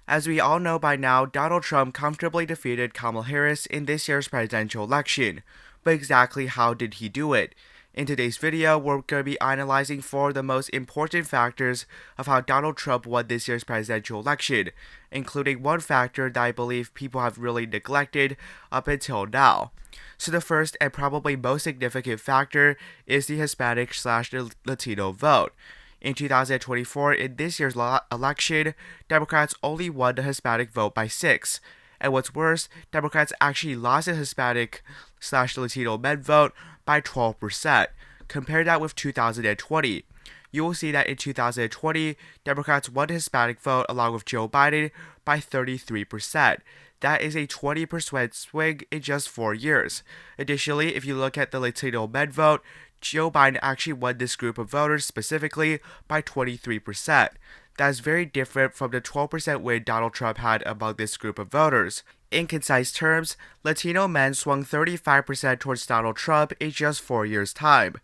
As we all know by now, Donald Trump comfortably defeated Kamala Harris in this year's presidential election. But exactly how did he do it? In today's video, we're going to be analyzing four of the most important factors of how Donald Trump won this year's presidential election, including one factor that I believe people have really neglected up until now. So the first and probably most significant factor is the Hispanic/Latino vote. In 2024, in this year's election, Democrats only won the Hispanic vote by 6. And what's worse, Democrats actually lost the Hispanic/Latino men vote by 12%. Compare that with 2020. You will see that in 2020, Democrats won the Hispanic vote along with Joe Biden by 33%. That is a 20% swing in just 4 years. Additionally, if you look at the Latino men vote, Joe Biden actually won this group of voters specifically by 23%. That is very different from the 12% win Donald Trump had among this group of voters. In concise terms, Latino men swung 35% towards Donald Trump in just 4 years' time.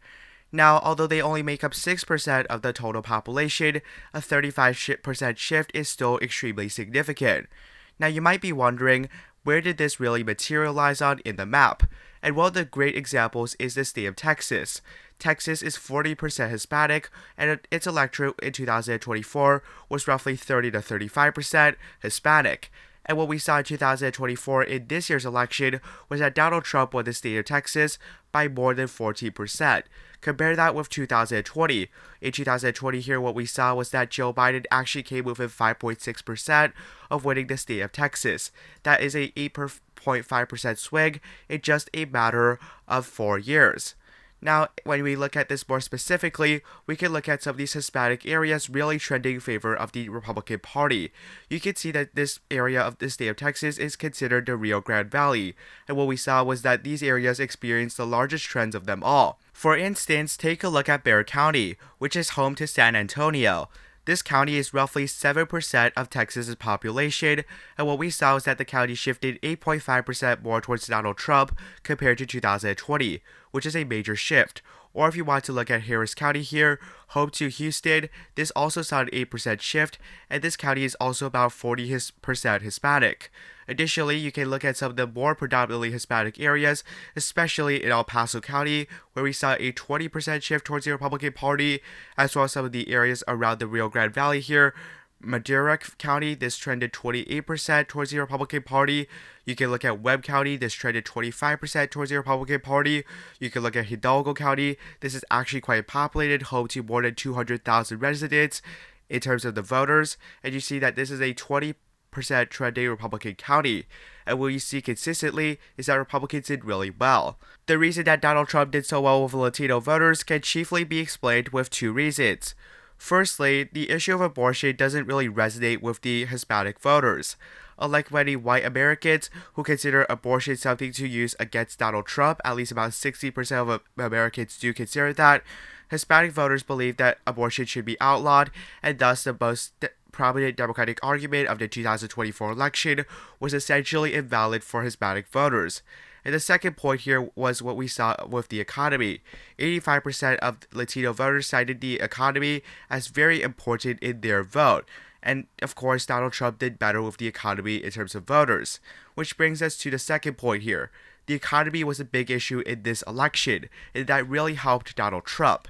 Now, although they only make up 6% of the total population, a 35% shift is still extremely significant. Now, you might be wondering, where did this really materialize on in the map? And one of the great examples is the state of Texas. Texas is 40% Hispanic, and its electorate in 2024 was roughly 30 to 35% Hispanic. And what we saw in 2024 in this year's election was that Donald Trump won the state of Texas by more than 14%. Compare that with 2020. In 2020 here, what we saw was that Joe Biden actually came within 5.6% of winning the state of Texas. That is a 8.5% swing in just a matter of 4 years. Now, when we look at this more specifically, we can look at some of these Hispanic areas really trending in favor of the Republican Party. You can see that this area of the state of Texas is considered the Rio Grande Valley, and what we saw was that these areas experienced the largest trends of them all. For instance, take a look at Bexar County, which is home to San Antonio. This county is roughly 7% of Texas's population, and what we saw was that the county shifted 8.5% more towards Donald Trump compared to 2020, which is a major shift. Or if you want to look at Harris County here, home to Houston, this also saw an 8% shift, and this county is also about 40% Hispanic. Additionally, you can look at some of the more predominantly Hispanic areas, especially in El Paso County, where we saw a 20% shift towards the Republican Party, as well as some of the areas around the Rio Grande Valley here. Madera County, this trended 28% towards the Republican Party. You can look at Webb County, this trended 25% towards the Republican Party. You can look at Hidalgo County, this is actually quite populated, home to more than 200,000 residents in terms of the voters. And you see that this is a 20% trending Republican county. And what you see consistently is that Republicans did really well. The reason that Donald Trump did so well with Latino voters can chiefly be explained with two reasons. Firstly, the issue of abortion doesn't really resonate with the Hispanic voters. Unlike many white Americans who consider abortion something to use against Donald Trump, at least about 60% of Americans do consider that, Hispanic voters believe that abortion should be outlawed, and thus the most prominent Democratic argument of the 2024 election was essentially invalid for Hispanic voters. And the second point here was what we saw with the economy. 85% of Latino voters cited the economy as very important in their vote. And of course, Donald Trump did better with the economy in terms of voters. Which brings us to the second point here. The economy was a big issue in this election, and that really helped Donald Trump.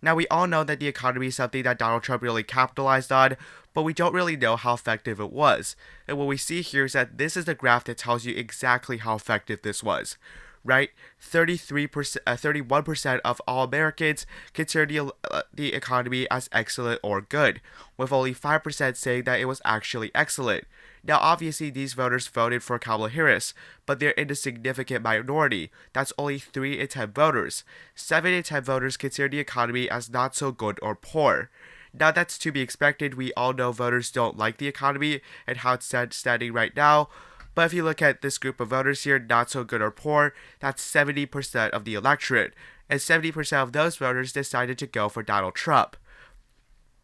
Now, we all know that the economy is something that Donald Trump really capitalized on, but we don't really know how effective it was. And what we see here is that this is the graph that tells you exactly how effective this was, right? 31% of all Americans consider the economy as excellent or good, with only 5% saying that it was actually excellent. Now, obviously, these voters voted for Kamala Harris, but they're in a significant minority. That's only 3 in 10 voters. 7 in 10 voters consider the economy as not so good or poor. Now, that's to be expected. We all know voters don't like the economy and how it's standing right now. But if you look at this group of voters here, not so good or poor, that's 70% of the electorate. And 70% of those voters decided to go for Donald Trump.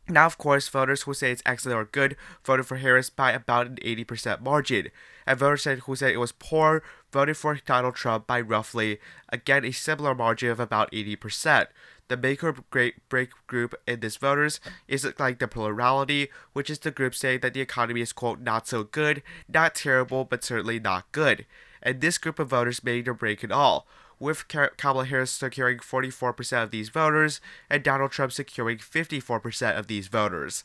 Now, of course, voters who say it's excellent or good voted for Harris by about an 80% margin. And voters who said it was poor voted for Donald Trump by roughly, again, a similar margin of about 80%. The make or break group in this voters is like the plurality, which is the group saying that the economy is, quote, not so good, not terrible, but certainly not good. And this group of voters made or break it all, with Kamala Harris securing 44% of these voters and Donald Trump securing 54% of these voters.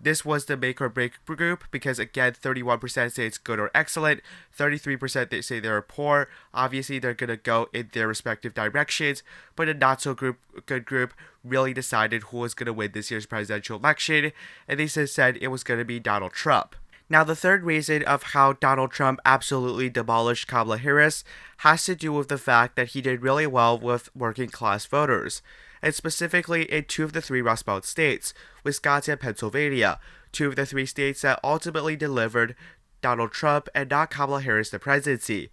This was the make or break group because, again, 31% say it's good or excellent, 33% they say they're poor. Obviously, they're going to go in their respective directions, but a not so good group really decided who was going to win this year's presidential election, and they said it was going to be Donald Trump. Now, the third reason of how Donald Trump absolutely demolished Kamala Harris has to do with the fact that he did really well with working class voters, and specifically in 2 of the 3 Rust Belt states, Wisconsin and Pennsylvania, 2 of the 3 states that ultimately delivered Donald Trump and not Kamala Harris the presidency.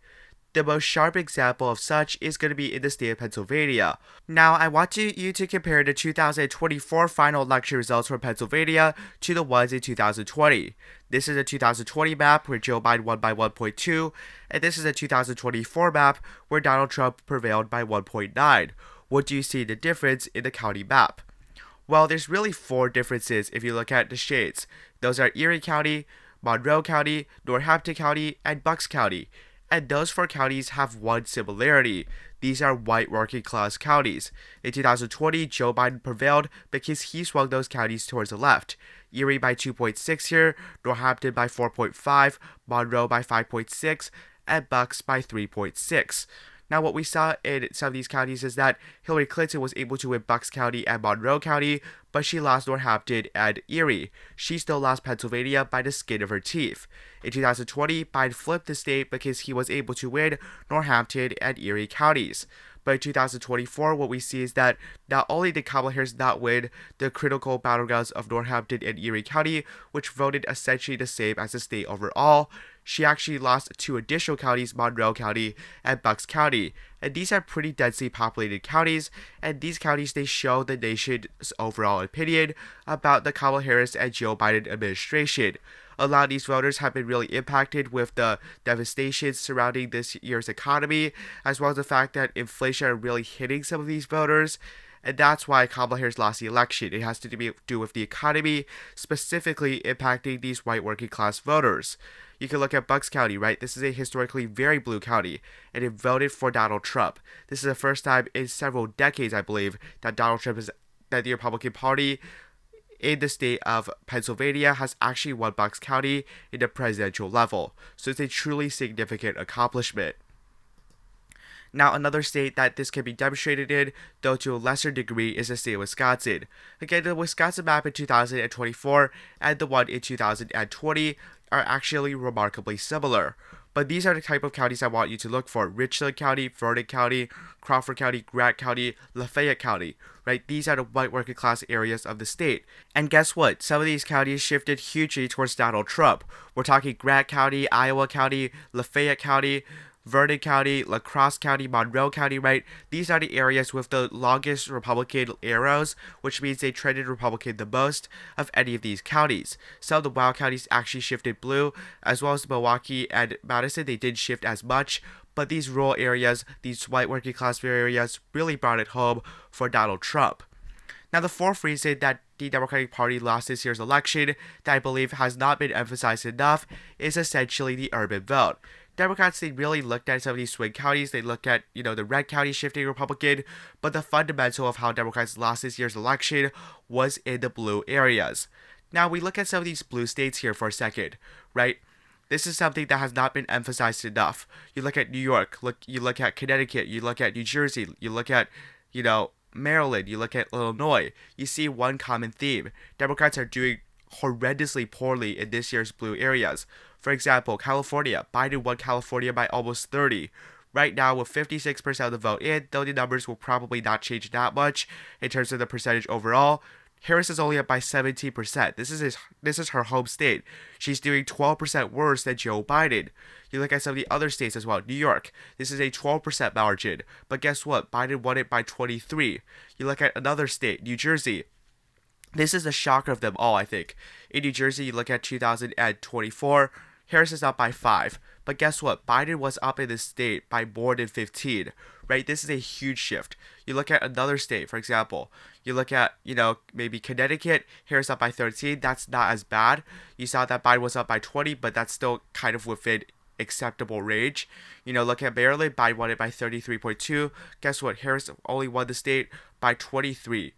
The most sharp example of such is going to be in the state of Pennsylvania. Now, I want you to compare the 2024 final election results for Pennsylvania to the ones in 2020. This is a 2020 map where Joe Biden won by 1.2, and this is a 2024 map where Donald Trump prevailed by 1.9. What do you see the difference in the county map? Well, there's really 4 differences if you look at the shades. Those are Erie County, Monroe County, Northampton County, and Bucks County. And those 4 counties have one similarity. These are white working class counties. In 2020, Joe Biden prevailed because he swung those counties towards the left. Erie by 2.6 here, Northampton by 4.5, Monroe by 5.6, and Bucks by 3.6. Now, what we saw in some of these counties is that Hillary Clinton was able to win Bucks County and Monroe County, but she lost Northampton and Erie. She still lost Pennsylvania by the skin of her teeth. In 2020, Biden flipped the state because he was able to win Northampton and Erie counties. But in 2024, what we see is that not only did Kamala Harris not win the critical battlegrounds of Northampton and Erie County, which voted essentially the same as the state overall, she actually lost 2 additional counties, Monroe County and Bucks County. And these are pretty densely populated counties, and these counties, they show the nation's overall opinion about the Kamala Harris and Joe Biden administration. A lot of these voters have been really impacted with the devastation surrounding this year's economy, as well as the fact that inflation are really hitting some of these voters. And that's why Kamala Harris lost the election. It has to do with the economy, specifically impacting these white working class voters. You can look at Bucks County, right? This is a historically very blue county, and it voted for Donald Trump. This is the first time in several decades, I believe, that that the Republican Party in the state of Pennsylvania has actually won Bucks County in the presidential level. So it's a truly significant accomplishment. Now, another state that this can be demonstrated in, though to a lesser degree, is the state of Wisconsin. Again, the Wisconsin map in 2024 and the one in 2020 are actually remarkably similar. But these are the type of counties I want you to look for. Richland County, Vernon County, Crawford County, Grant County, Lafayette County, right? These are the white working class areas of the state. And guess what? Some of these counties shifted hugely towards Donald Trump. We're talking Grant County, Iowa County, Lafayette County, Vernon County, La Crosse County, Monroe County, right? These are the areas with the longest Republican arrows, which means they trended Republican the most of any of these counties. Some of the wild counties actually shifted blue, as well as Milwaukee and Madison, they didn't shift as much, but these rural areas, these white working class areas, really brought it home for Donald Trump. Now, the 4th reason that the Democratic Party lost this year's election, that I believe has not been emphasized enough, is essentially the urban vote. Democrats, they really looked at some of these swing counties. They looked at, the red counties shifting Republican, but the fundamental of how Democrats lost this year's election was in the blue areas. Now, we look at some of these blue states here for a second, right? This is something that has not been emphasized enough. You look at New York, you look at Connecticut, you look at New Jersey, you look at, Maryland, you look at Illinois. You see one common theme. Democrats are doing horrendously poorly in this year's blue areas. For example, California. Biden won California by almost 30. Right now, with 56% of the vote in, though the numbers will probably not change that much in terms of the percentage overall, Harris is only up by 17%. This is her home state. She's doing 12% worse than Joe Biden. You look at some of the other states as well. New York, this is a 12% margin. But guess what? Biden won it by 23. You look at another state, New Jersey. This is the shocker of them all, I think. In New Jersey, you look at 2024, Harris is up by 5. But guess what? Biden was up in this state by more than 15, right? This is a huge shift. You look at another state, for example, you look at, maybe Connecticut, Harris up by 13. That's not as bad. You saw that Biden was up by 20, but that's still kind of within acceptable range. Look at Maryland, Biden won it by 33.2. Guess what? Harris only won the state by 23%.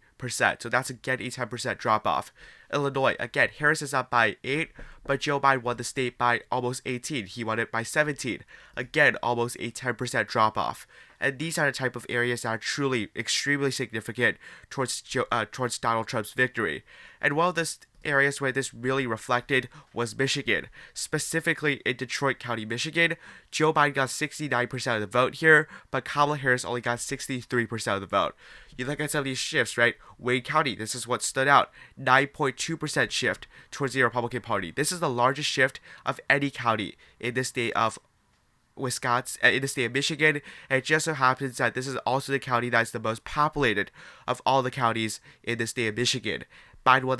So that's again a 10% drop off. Illinois, again, Harris is up by 8, but Joe Biden won the state by almost 18. He won it by 17. Again, almost a 10% drop off. And these are the type of areas that are truly extremely significant towards Donald Trump's victory. And one of the areas where this really reflected was Michigan. Specifically in Detroit County, Michigan, Joe Biden got 69% of the vote here, but Kamala Harris only got 63% of the vote. You look at some of these shifts, right? Wayne County, this is what stood out. 9.2% shift towards the Republican Party. This is the largest shift of any county in the state of Wisconsin, in the state of Michigan. And it just so happens that this is also the county that's the most populated of all the counties in the state of Michigan. Biden won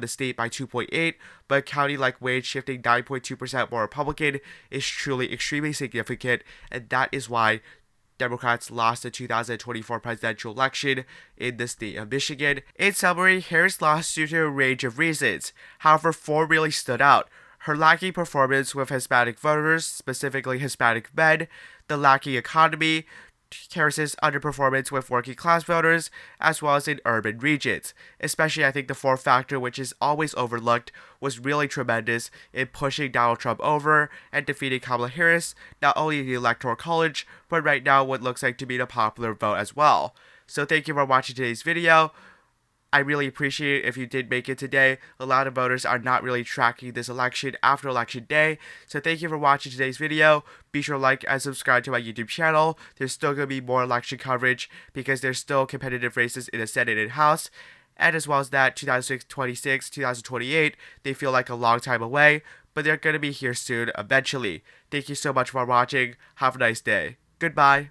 the state by 2.8, but a county like Wayne shifting 9.2% more Republican is truly extremely significant, and that is why Democrats lost the 2024 presidential election in the state of Michigan. In summary, Harris lost due to a range of reasons. However, 4 really stood out. Her lacking performance with Hispanic voters, specifically Hispanic men, the lacking economy, Harris's underperformance with working class voters, as well as in urban regions. Especially, I think the fourth factor, which is always overlooked, was really tremendous in pushing Donald Trump over and defeating Kamala Harris, not only in the Electoral College, but right now what looks like to be the popular vote as well. So thank you for watching today's video. I really appreciate it if you did make it today. A lot of voters are not really tracking this election after election day. So thank you for watching today's video. Be sure to like and subscribe to my YouTube channel. There's still going to be more election coverage because there's still competitive races in the Senate and House. And as well as that, 2026, 2028, they feel like a long time away, but they're going to be here soon eventually. Thank you so much for watching. Have a nice day. Goodbye.